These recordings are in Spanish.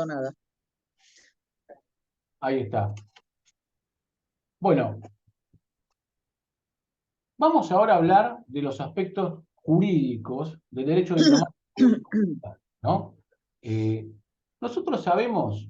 pasó nada. Ahí está. Bueno, vamos ahora a hablar de los aspectos jurídicos del derecho diplomático y consular, ¿no? Nosotros sabemos,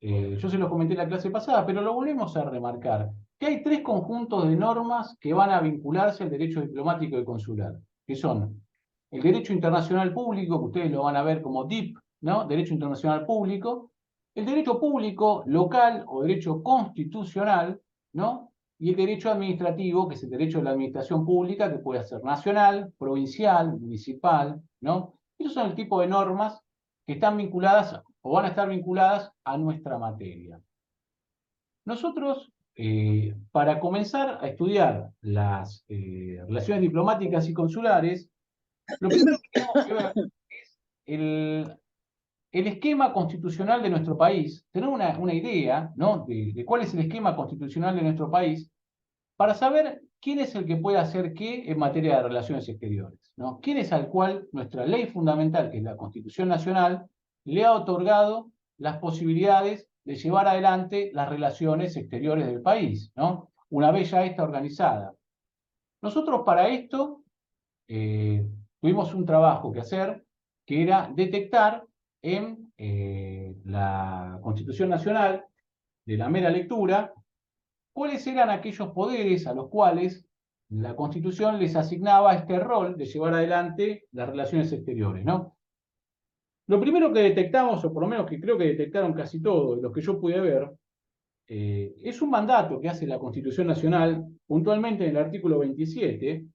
yo se lo comenté en la clase pasada, pero lo volvemos a remarcar, que hay tres conjuntos de normas que van a vincularse al derecho diplomático y consular, que son el derecho internacional público, que ustedes lo van a ver como DIP, ¿no? Derecho internacional público, el derecho público local o derecho constitucional, ¿no? Y el derecho administrativo, que es el derecho de la administración pública, que puede ser nacional, provincial, municipal, ¿no? Esos son el tipo de normas que están vinculadas o van a estar vinculadas a nuestra materia. Nosotros, para comenzar a estudiar las relaciones diplomáticas y consulares, lo primero que tenemos que ver es el esquema constitucional de nuestro país, tener una idea, ¿no? de cuál es el esquema constitucional de nuestro país, para saber quién es el que puede hacer qué en materia de relaciones exteriores, ¿no? Quién es al cual nuestra ley fundamental, que es la Constitución Nacional, le ha otorgado las posibilidades de llevar adelante las relaciones exteriores del país, ¿no? Una vez ya está organizada. Nosotros para esto tuvimos un trabajo que hacer, que era detectar en la Constitución Nacional, de la mera lectura, cuáles eran aquellos poderes a los cuales la Constitución les asignaba este rol de llevar adelante las relaciones exteriores, ¿no? Lo primero que detectamos, o por lo menos que creo que detectaron casi todos, los que yo pude ver, es un mandato que hace la Constitución Nacional, puntualmente en el artículo 27,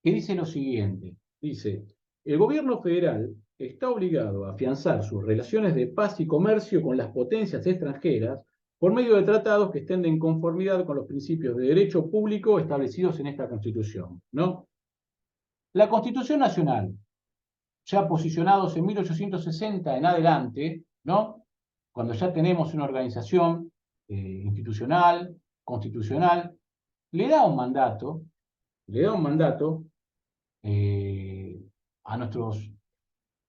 que dice lo siguiente, dice, el gobierno federal está obligado a afianzar sus relaciones de paz y comercio con las potencias extranjeras por medio de tratados que estén en conformidad con los principios de derecho público establecidos en esta Constitución, ¿no? La Constitución Nacional, ya posicionados en 1860 en adelante, ¿no? Cuando ya tenemos una organización institucional, constitucional, le da un mandato a nuestros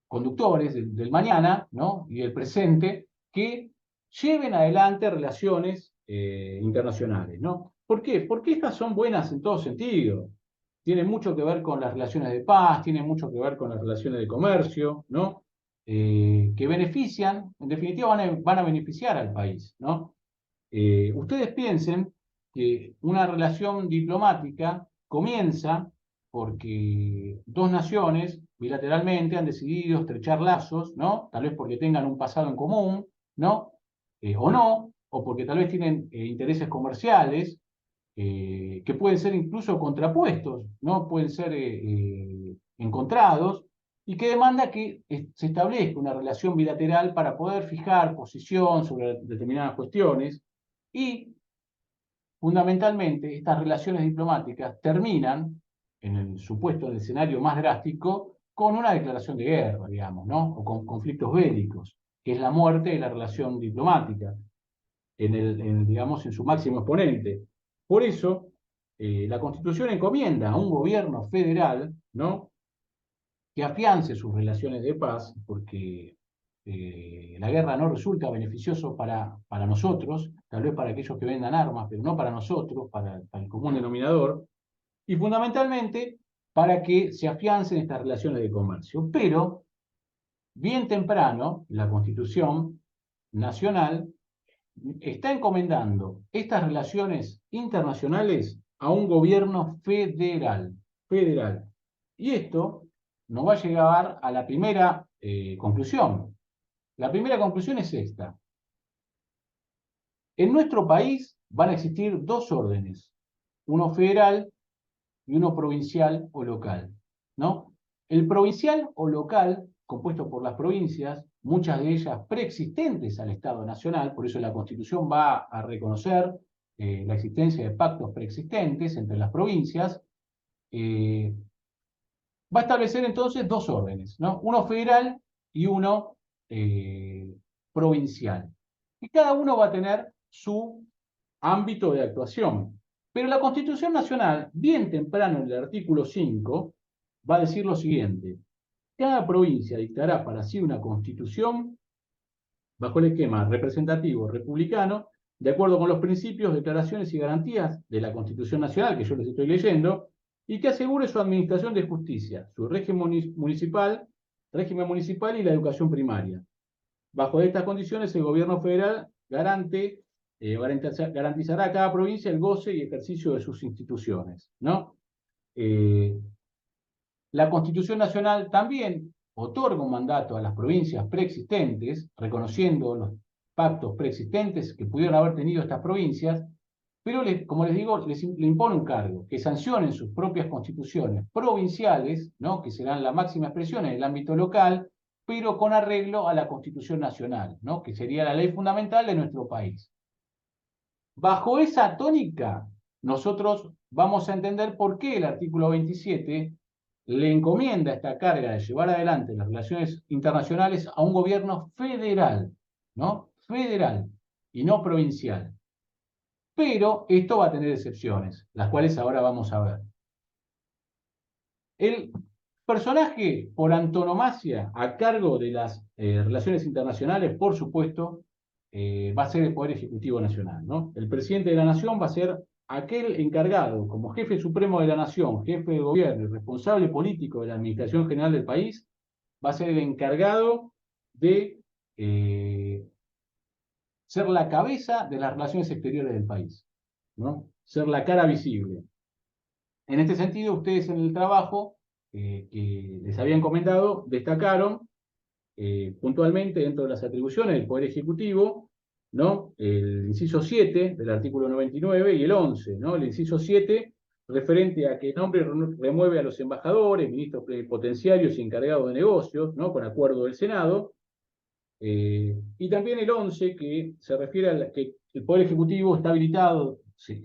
conductores del mañana, ¿no? Y del presente, que lleven adelante relaciones internacionales, ¿no? ¿Por qué? Porque estas son buenas en todo sentido. Tienen mucho que ver con las relaciones de paz, tienen mucho que ver con las relaciones de comercio, ¿no? Que benefician, en definitiva van a beneficiar al país, ¿no? Ustedes piensen que una relación diplomática comienza porque dos naciones bilateralmente han decidido estrechar lazos, ¿no? Tal vez porque tengan un pasado en común, ¿no? O no, o porque tal vez tienen intereses comerciales que pueden ser incluso contrapuestos, ¿no? Pueden ser encontrados, y que demanda que se establezca una relación bilateral para poder fijar posición sobre determinadas cuestiones, y fundamentalmente estas relaciones diplomáticas terminan, en el supuesto del escenario más drástico, con una declaración de guerra, digamos, ¿no? O con conflictos bélicos, que es la muerte de la relación diplomática, digamos, en su máximo exponente. Por eso, la Constitución encomienda a un gobierno federal, ¿no? Que afiance sus relaciones de paz, porque la guerra no resulta beneficioso para nosotros, tal vez para aquellos que vendan armas, pero no para nosotros, para el común denominador, y fundamentalmente para que se afiancen estas relaciones de comercio. Pero, bien temprano, la Constitución Nacional está encomendando estas relaciones internacionales a un gobierno federal. Y esto nos va a llevar a la primera conclusión. La primera conclusión es esta. En nuestro país van a existir dos órdenes, uno federal y uno provincial o local, ¿no? El provincial o local, compuesto por las provincias, muchas de ellas preexistentes al Estado Nacional, por eso la Constitución va a reconocer la existencia de pactos preexistentes entre las provincias, va a establecer entonces dos órdenes, ¿no? Uno federal y uno provincial. Y cada uno va a tener su ámbito de actuación. Pero la Constitución Nacional, bien temprano en el artículo 5, va a decir lo siguiente: cada provincia dictará para sí una constitución bajo el esquema representativo republicano, de acuerdo con los principios, declaraciones y garantías de la Constitución Nacional, que yo les estoy leyendo, y que asegure su administración de justicia, su régimen municipal y la educación primaria. Bajo estas condiciones, el gobierno federal garantizará a cada provincia el goce y ejercicio de sus instituciones, ¿no? La Constitución Nacional también otorga un mandato a las provincias preexistentes, reconociendo los pactos preexistentes que pudieron haber tenido estas provincias, pero, como les digo, le impone un cargo, que sancionen sus propias constituciones provinciales, ¿no? Que serán la máxima expresión en el ámbito local, pero con arreglo a la Constitución Nacional, ¿no? Que sería la ley fundamental de nuestro país. Bajo esa tónica, nosotros vamos a entender por qué el artículo 27 le encomienda esta carga de llevar adelante las relaciones internacionales a un gobierno federal, ¿no? Federal y no provincial. Pero esto va a tener excepciones, las cuales ahora vamos a ver. El personaje por antonomasia a cargo de las relaciones internacionales, por supuesto, va a ser el Poder Ejecutivo Nacional, ¿no? El presidente de la Nación va a ser aquel encargado, como jefe supremo de la Nación, jefe de gobierno y responsable político de la Administración General del país, va a ser el encargado de ser la cabeza de las relaciones exteriores del país, ¿no? Ser la cara visible. En este sentido, ustedes en el trabajo que les habían comentado, destacaron puntualmente dentro de las atribuciones del Poder Ejecutivo, ¿no? El inciso 7 del artículo 99 y el 11, ¿no? El inciso 7 referente a que nombre remueve a los embajadores, ministros plenipotenciarios y encargados de negocios, ¿no? Con acuerdo del Senado. Y también el 11, que se refiere a que el Poder Ejecutivo está habilitado,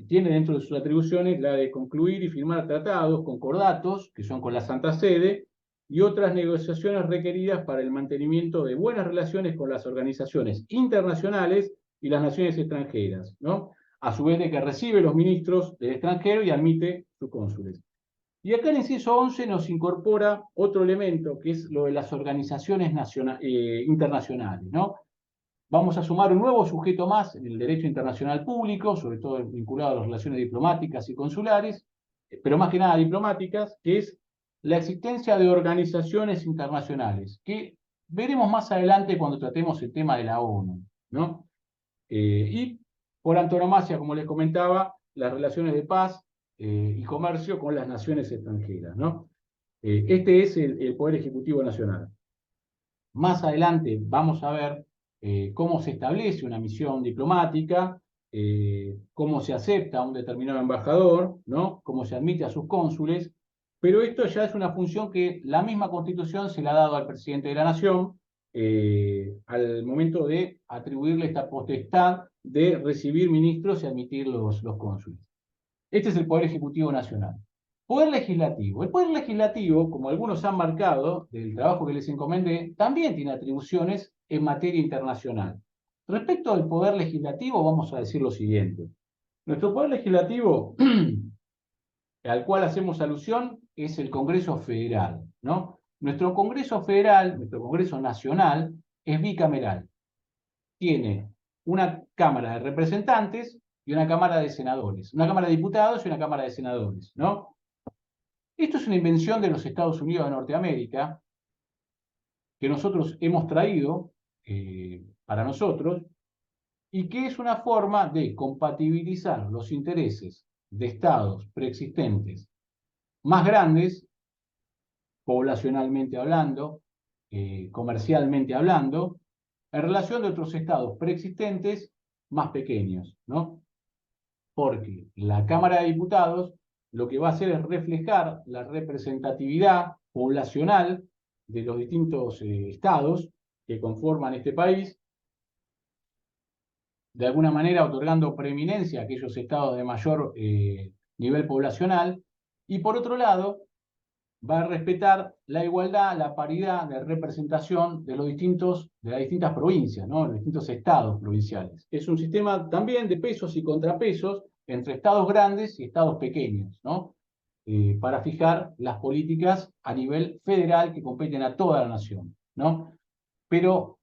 tiene dentro de sus atribuciones la de concluir y firmar tratados, concordatos, que son con la Santa Sede, y otras negociaciones requeridas para el mantenimiento de buenas relaciones con las organizaciones internacionales y las naciones extranjeras, ¿no? A su vez de que recibe los ministros del extranjero y admite sus cónsules. Y acá en el inciso 11 nos incorpora otro elemento, que es lo de las organizaciones internacionales, ¿no? Vamos a sumar un nuevo sujeto más en el derecho internacional público, sobre todo vinculado a las relaciones diplomáticas y consulares, pero más que nada diplomáticas, que es la existencia de organizaciones internacionales, que veremos más adelante cuando tratemos el tema de la ONU, ¿no? Y por antonomasia, como les comentaba, las relaciones de paz y comercio con las naciones extranjeras, ¿no? Este es el Poder Ejecutivo Nacional. Más adelante vamos a ver cómo se establece una misión diplomática, cómo se acepta a un determinado embajador, ¿no? Cómo se admite a sus cónsules, pero esto ya es una función que la misma Constitución se le ha dado al presidente de la Nación al momento de atribuirle esta potestad de recibir ministros y admitir los cónsules. Este es el Poder Ejecutivo Nacional. Poder Legislativo. El Poder Legislativo, como algunos han marcado del trabajo que les encomendé, también tiene atribuciones en materia internacional. Respecto al Poder Legislativo, vamos a decir lo siguiente. Nuestro Poder Legislativo, al cual hacemos alusión, es el Congreso Federal, ¿no? Nuestro Congreso Federal, nuestro Congreso Nacional, es bicameral. Tiene una Cámara de Representantes y una Cámara de Senadores, una Cámara de Diputados y una Cámara de Senadores, ¿no? Esto es una invención de los Estados Unidos de Norteamérica que nosotros hemos traído para nosotros y que es una forma de compatibilizar los intereses de estados preexistentes más grandes, poblacionalmente hablando, comercialmente hablando, en relación de otros estados preexistentes más pequeños, ¿no? Porque la Cámara de Diputados lo que va a hacer es reflejar la representatividad poblacional de los distintos estados que conforman este país, de alguna manera otorgando preeminencia a aquellos estados de mayor nivel poblacional, y por otro lado, va a respetar la igualdad, la paridad de representación de las distintas provincias, ¿no? Los distintos estados provinciales. Es un sistema también de pesos y contrapesos entre estados grandes y estados pequeños, ¿no? Para fijar las políticas a nivel federal que competen a toda la nación, ¿no? Pero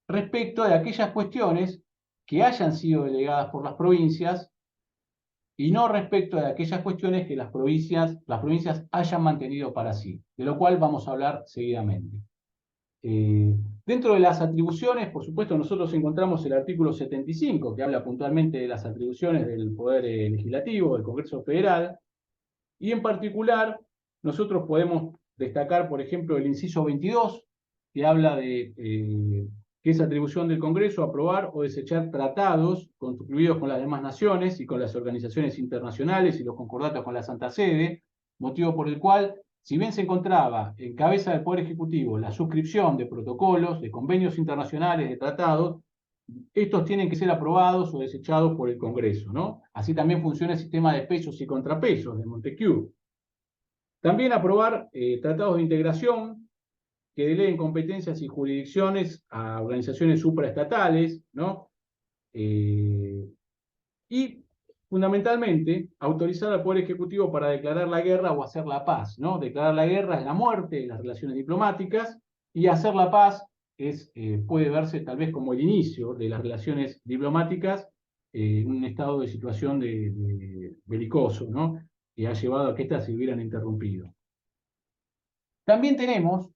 respecto de aquellas cuestiones que hayan sido delegadas por las provincias y no respecto de aquellas cuestiones que las provincias hayan mantenido para sí, de lo cual vamos a hablar seguidamente. Dentro de las atribuciones, por supuesto, nosotros encontramos el artículo 75, que habla puntualmente de las atribuciones del Poder Legislativo, del Congreso Federal, y en particular, nosotros podemos destacar, por ejemplo, el inciso 22, que habla de que es atribución del Congreso aprobar o desechar tratados concluidos con las demás naciones y con las organizaciones internacionales y los concordatos con la Santa Sede, motivo por el cual, si bien se encontraba en cabeza del Poder Ejecutivo la suscripción de protocolos, de convenios internacionales, de tratados, estos tienen que ser aprobados o desechados por el Congreso, ¿no? Así también funciona el sistema de pesos y contrapesos de Montesquieu. También aprobar tratados de integración que deleguen competencias y jurisdicciones a organizaciones supraestatales, ¿no? Y fundamentalmente autorizar al Poder Ejecutivo para declarar la guerra o hacer la paz, ¿no? Declarar la guerra es la muerte de las relaciones diplomáticas y hacer la paz puede verse tal vez como el inicio de las relaciones diplomáticas en un estado de situación de belicoso, ¿no? Que ha llevado a que éstas se hubieran interrumpido. También tenemos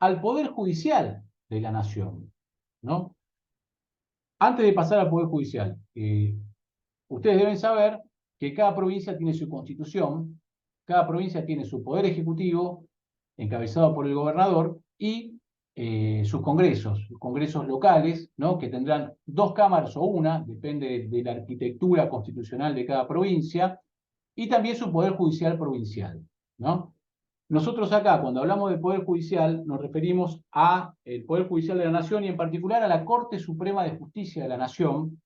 al Poder Judicial de la Nación, ¿no? Antes de pasar al Poder Judicial, ustedes deben saber que cada provincia tiene su constitución, cada provincia tiene su poder ejecutivo, encabezado por el gobernador, y sus congresos locales, ¿no? Que tendrán 2 cámaras o una, depende de la arquitectura constitucional de cada provincia, y también su poder judicial provincial, ¿no? Nosotros acá, cuando hablamos del Poder Judicial, nos referimos al Poder Judicial de la Nación y en particular a la Corte Suprema de Justicia de la Nación,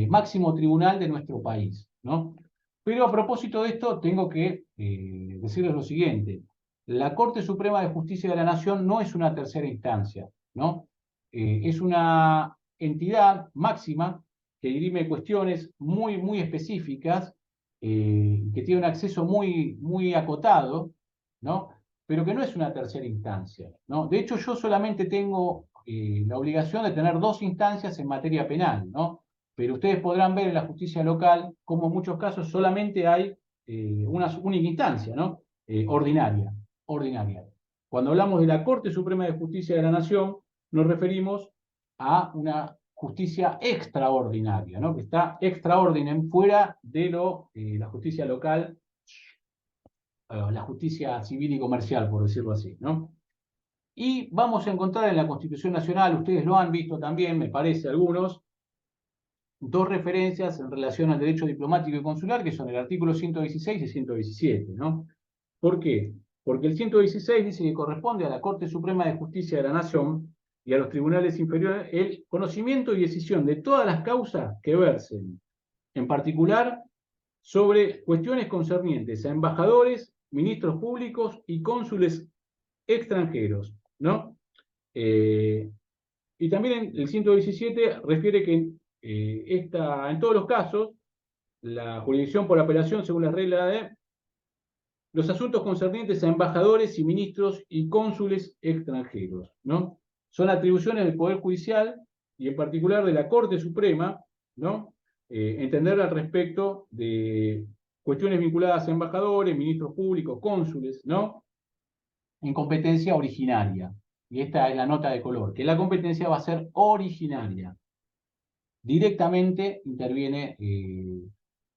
máximo tribunal de nuestro país, ¿no? Pero a propósito de esto, tengo que decirles lo siguiente. La Corte Suprema de Justicia de la Nación no es una tercera instancia, ¿no? Es una entidad máxima que dirime cuestiones muy, muy específicas, que tiene un acceso muy, muy acotado, ¿no? Pero que no es una tercera instancia, ¿no? De hecho, yo solamente tengo la obligación de tener 2 instancias en materia penal, ¿no? Pero ustedes podrán ver en la justicia local como en muchos casos solamente hay una única instancia, ¿no? Ordinaria. Cuando hablamos de la Corte Suprema de Justicia de la Nación, nos referimos a una justicia extraordinaria, ¿no? Que está extraordinaria, fuera de la justicia local, la justicia civil y comercial, por decirlo así, ¿no? Y vamos a encontrar en la Constitución Nacional, ustedes lo han visto también, me parece, algunos, 2 referencias en relación al derecho diplomático y consular, que son el artículo 116 y 117, ¿no? ¿Por qué? Porque el 116 dice que corresponde a la Corte Suprema de Justicia de la Nación y a los tribunales inferiores el conocimiento y decisión de todas las causas que versen, en particular sobre cuestiones concernientes a embajadores, ministros públicos y cónsules extranjeros, ¿no? Y también el 117 refiere que en todos los casos, la jurisdicción por apelación, según la regla de los asuntos concernientes a embajadores y ministros y cónsules extranjeros, ¿no? Son atribuciones del Poder Judicial y en particular de la Corte Suprema, ¿no? Entender al respecto de cuestiones vinculadas a embajadores, ministros públicos, cónsules, ¿no? En competencia originaria. Y esta es la nota de color, que la competencia va a ser originaria. Directamente interviene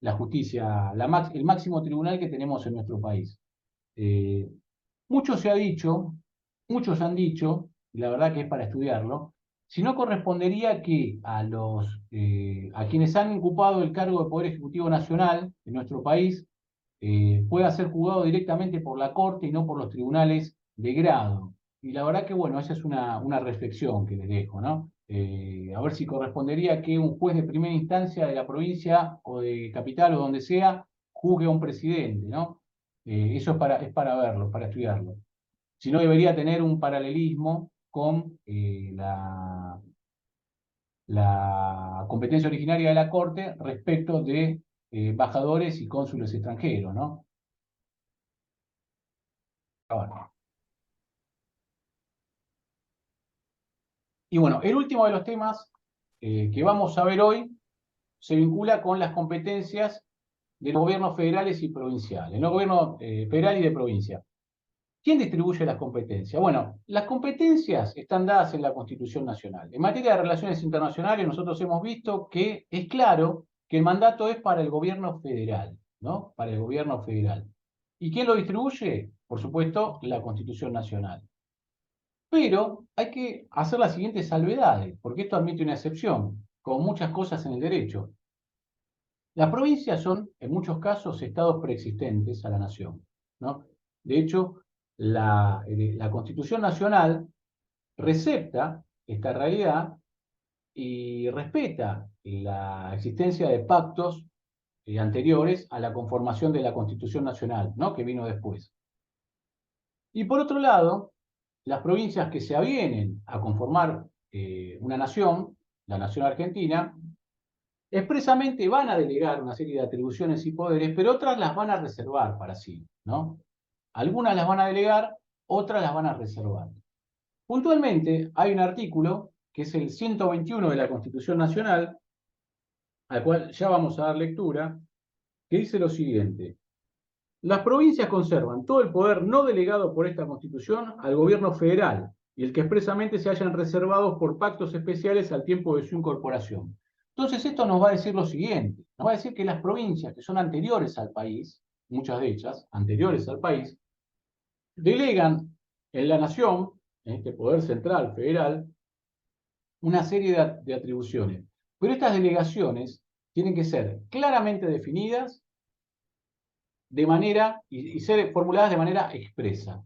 la justicia, el máximo tribunal que tenemos en nuestro país. Mucho se ha dicho, muchos han dicho, y la verdad que es para estudiarlo, si no correspondería que a quienes han ocupado el cargo de Poder Ejecutivo Nacional en nuestro país pueda ser juzgado directamente por la Corte y no por los tribunales de grado. Y la verdad que, bueno, esa es una reflexión que les dejo, ¿no? A ver si correspondería que un juez de primera instancia de la provincia o de capital o donde sea juzgue a un presidente, ¿no? Eso es para verlo, para estudiarlo. Si no, debería tener un paralelismo con la competencia originaria de la Corte respecto de embajadores y cónsules extranjeros, ¿no? Ahora, Y bueno, el último de los temas que vamos a ver hoy se vincula con las competencias de los gobiernos federales y provinciales, ¿no? Gobierno federal y de provincia. ¿Quién distribuye las competencias? Bueno, las competencias están dadas en la Constitución Nacional. En materia de relaciones internacionales, nosotros hemos visto que es claro que el mandato es para el gobierno federal, ¿no? Para el gobierno federal. ¿Y quién lo distribuye? Por supuesto, la Constitución Nacional. Pero hay que hacer las siguientes salvedades, porque esto admite una excepción, como muchas cosas en el derecho. Las provincias son, en muchos casos, estados preexistentes a la nación, ¿no? De hecho, la Constitución Nacional recepta esta realidad y respeta la existencia de pactos anteriores a la conformación de la Constitución Nacional, ¿no? Que vino después. Y por otro lado, las provincias que se avienen a conformar una nación, la nación argentina, expresamente van a delegar una serie de atribuciones y poderes, pero otras las van a reservar para sí, ¿no? Algunas las van a delegar, otras las van a reservar. Puntualmente, hay un artículo, que es el 121 de la Constitución Nacional, al cual ya vamos a dar lectura, que dice lo siguiente: las provincias conservan todo el poder no delegado por esta Constitución al gobierno federal y el que expresamente se hayan reservados por pactos especiales al tiempo de su incorporación. Entonces esto nos va a decir lo siguiente, nos va a decir que las provincias que son anteriores al país, muchas de ellas anteriores al país, delegan en la nación, en este poder central, federal, una serie de atribuciones. Pero estas delegaciones tienen que ser claramente definidas de manera, y ser formuladas de manera expresa.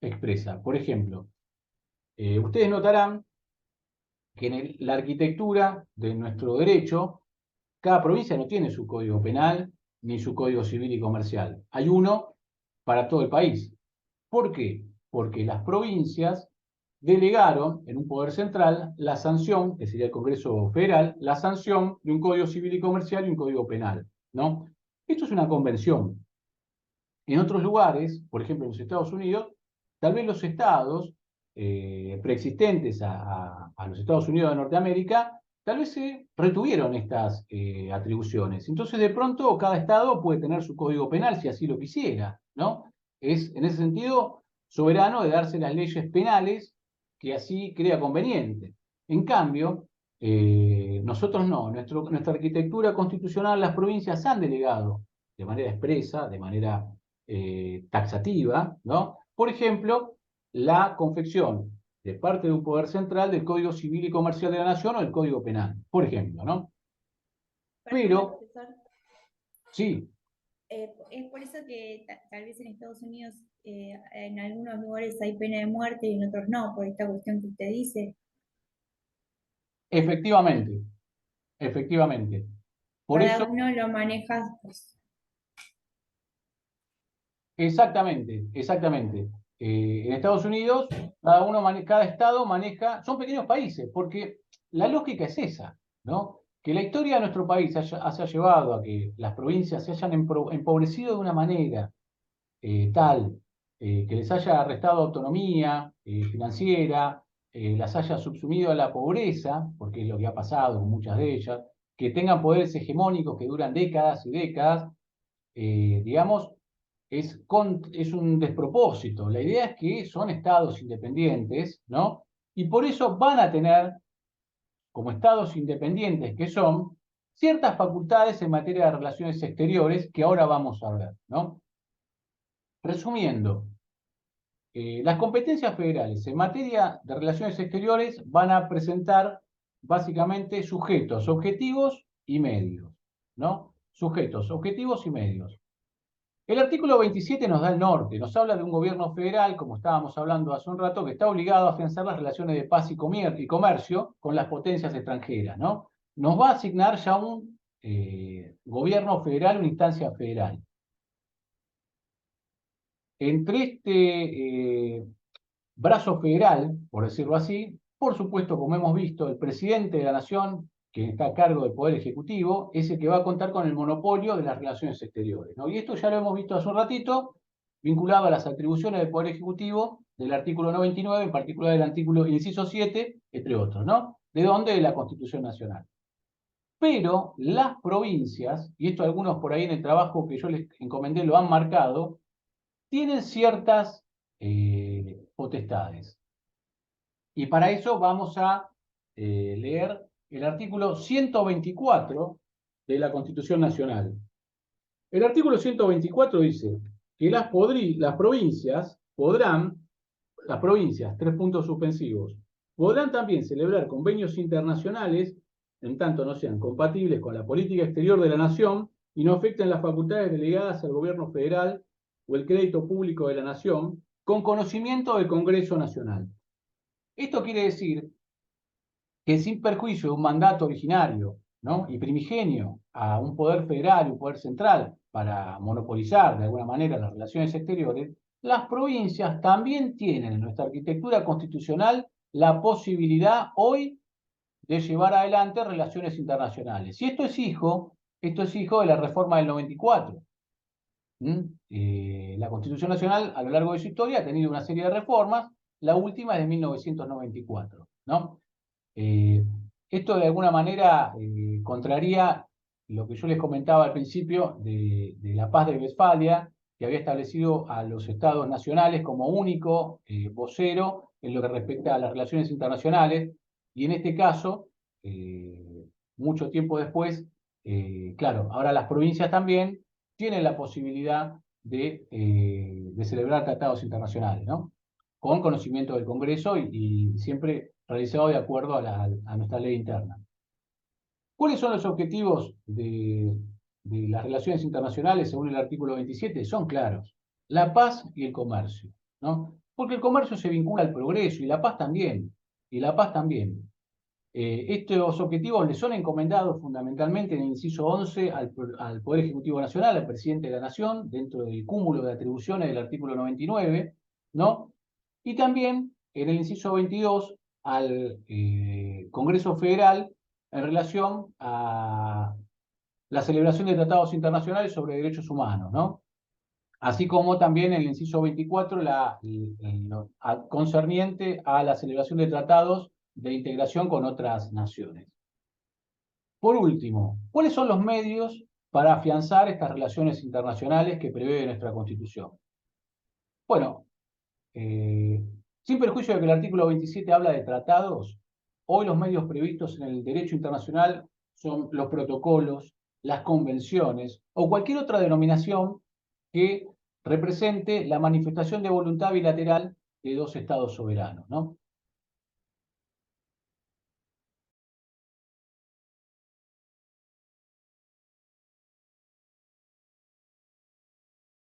Expresa. Por ejemplo, ustedes notarán que en la arquitectura de nuestro derecho, cada provincia no tiene su código penal ni su código civil y comercial. Hay uno para todo el país. ¿Por qué? Porque las provincias delegaron en un poder central la sanción, que sería el Congreso Federal, la sanción de un código civil y comercial y un código penal, ¿no? Esto es una convención. En otros lugares, por ejemplo en los Estados Unidos, tal vez los estados preexistentes a los Estados Unidos de Norteamérica, tal vez se retuvieron estas atribuciones. Entonces, de pronto, cada estado puede tener su código penal si así lo quisiera, ¿no? Es, en ese sentido, soberano de darse las leyes penales que así crea conveniente. En cambio, nosotros no. Nuestra arquitectura constitucional, las provincias han delegado de manera expresa, de manera taxativa, ¿no? Por ejemplo, la confección de parte de un poder central del Código Civil y Comercial de la Nación o el Código Penal, por ejemplo, ¿no? Perdón, Pero, profesor. sí, Es por eso que tal vez en Estados Unidos en algunos lugares hay pena de muerte y en otros no, por esta cuestión que usted dice. efectivamente, efectivamente. Por Cada eso, uno lo maneja, pues. exactamente, exactamente. En Estados Unidos, cada estado maneja, son pequeños países, porque la lógica es esa, ¿no? Que la historia de nuestro país haya llevado a que las provincias se hayan empobrecido de una manera tal, que les haya restado autonomía financiera, las haya subsumido a la pobreza, porque es lo que ha pasado con muchas de ellas, que tengan poderes hegemónicos que duran décadas y décadas, digamos, es un despropósito. La idea es que son estados independientes, ¿no? Y por eso van a tener, como estados independientes que son, ciertas facultades en materia de relaciones exteriores que ahora vamos a ver, ¿no? Resumiendo, las competencias federales en materia de relaciones exteriores van a presentar básicamente sujetos, objetivos y medios, ¿no? Sujetos, objetivos y medios. El artículo 27 nos da el norte, nos habla de un gobierno federal, como estábamos hablando hace un rato, que está obligado a afianzar las relaciones de paz y comercio con las potencias extranjeras, ¿no? Nos va a asignar ya un gobierno federal, una instancia federal. Entre este brazo federal, por decirlo así, por supuesto, como hemos visto, el presidente de la nación, que está a cargo del Poder Ejecutivo, es el que va a contar con el monopolio de las relaciones exteriores, ¿no? Y esto ya lo hemos visto hace un ratito, vinculado a las atribuciones del Poder Ejecutivo del artículo 99, en particular del artículo inciso 7, entre otros, ¿no? ¿De dónde? De la Constitución Nacional. Pero las provincias, y esto algunos por ahí en el trabajo que yo les encomendé lo han marcado, tienen ciertas potestades. Y para eso vamos a leer el artículo 124 de la Constitución Nacional. El artículo 124 dice que las provincias podrán, las provincias, 3 puntos suspensivos, podrán también celebrar convenios internacionales en tanto no sean compatibles con la política exterior de la nación y no afecten las facultades delegadas al gobierno federal o el crédito público de la nación, con conocimiento del Congreso Nacional. Esto quiere decir que sin perjuicio de un mandato originario, ¿no?, y primigenio a un poder federal y un poder central para monopolizar de alguna manera las relaciones exteriores, las provincias también tienen en nuestra arquitectura constitucional la posibilidad hoy de llevar adelante relaciones internacionales. Y esto es hijo de la reforma del 94. La Constitución Nacional, a lo largo de su historia, ha tenido una serie de reformas, la última es de 1994, ¿no? Esto de alguna manera contraría lo que yo les comentaba al principio de la Paz de Westfalia, que había establecido a los estados nacionales como único vocero en lo que respecta a las relaciones internacionales, y en este caso, mucho tiempo después, claro, ahora las provincias también tienen la posibilidad de celebrar tratados internacionales, ¿no?, con conocimiento del Congreso y siempre realizado de acuerdo a nuestra ley interna. ¿Cuáles son los objetivos de las relaciones internacionales según el artículo 27? Son claros: la paz y el comercio, ¿no? Porque el comercio se vincula al progreso y la paz también. Y la paz también. Estos objetivos le son encomendados fundamentalmente en el inciso 11 al Poder Ejecutivo Nacional, al presidente de la Nación, dentro del cúmulo de atribuciones del artículo 99, ¿no? Y también en el inciso 22 al Congreso Federal en relación a la celebración de tratados internacionales sobre derechos humanos, ¿no? Así como también en el inciso 24 concerniente a la celebración de tratados de integración con otras naciones. Por último, ¿cuáles son los medios para afianzar estas relaciones internacionales que prevé nuestra Constitución? Bueno, sin perjuicio de que el artículo 27 habla de tratados, hoy los medios previstos en el derecho internacional son los protocolos, las convenciones o cualquier otra denominación que represente la manifestación de voluntad bilateral de dos estados soberanos, ¿no?